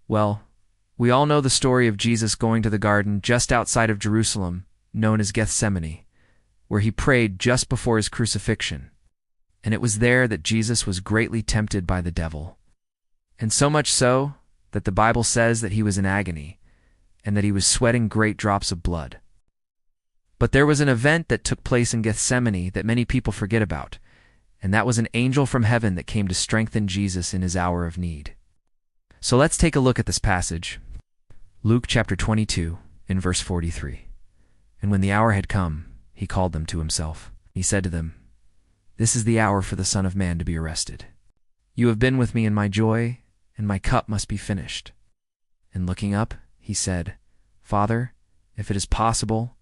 Well, we all know the story of Jesus going to the garden just outside of Jerusalem, known as Gethsemane, where he prayed just before his crucifixion. And it was there that Jesus was greatly tempted by the devil. And so much so that the Bible says that he was in agony and that he was sweating great drops of blood. But there was an event that took place in Gethsemane that many people forget about, and that was an angel from heaven that came to strengthen Jesus in his hour of need. So let's take a look at this passage. Luke chapter 22, in verse 43. And when the hour had come, he called them to himself. He said to them, "This is the hour for the Son of Man to be arrested. You have been with me in my joy, and my cup must be finished." And looking up, he said, "Father, if it is possible,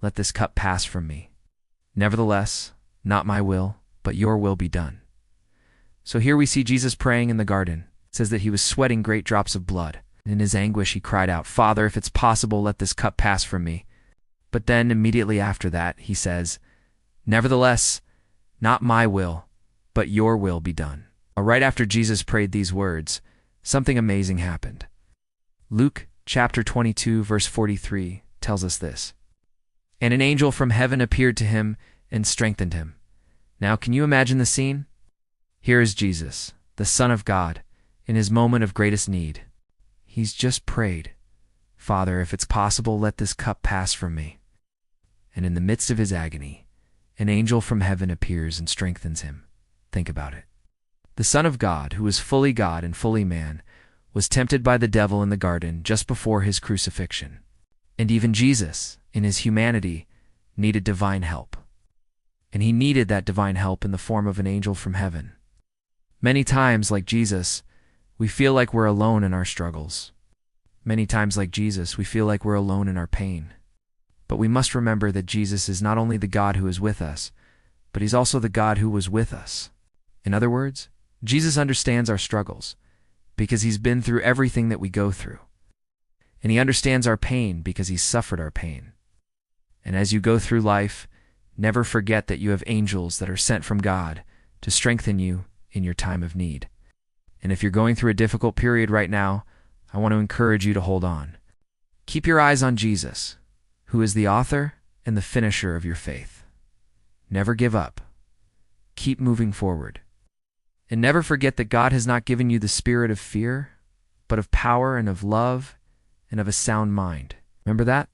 let this cup pass from me. Nevertheless, not my will, but your will be done." So here we see Jesus praying in the garden. It says that he was sweating great drops of blood. In his anguish, he cried out, "Father, if it's possible, let this cup pass from me." But then immediately after that, he says, "Nevertheless, not my will, but your will be done." Right after Jesus prayed these words, something amazing happened. Luke chapter 22, verse 43 tells us this. And an angel from heaven appeared to him and strengthened him. Now, can you imagine the scene? Here is Jesus, the Son of God, in his moment of greatest need. He's just prayed, "Father, if it's possible, let this cup pass from me." And in the midst of his agony, an angel from heaven appears and strengthens him. Think about it. The Son of God, who was fully God and fully man, was tempted by the devil in the garden just before his crucifixion. And even Jesus, in his humanity, needed divine help. And he needed that divine help in the form of an angel from heaven. Many times, like Jesus, we feel like we're alone in our struggles. Many times, like Jesus, we feel like we're alone in our pain. But we must remember that Jesus is not only the God who is with us, but he's also the God who was with us. In other words, Jesus understands our struggles because he's been through everything that we go through. And he understands our pain because he's suffered our pain. And as you go through life, never forget that you have angels that are sent from God to strengthen you in your time of need. And if you're going through a difficult period right now, I want to encourage you to hold on. Keep your eyes on Jesus, who is the author and the finisher of your faith. Never give up. Keep moving forward. And never forget that God has not given you the spirit of fear, but of power and of love and of a sound mind. Remember that?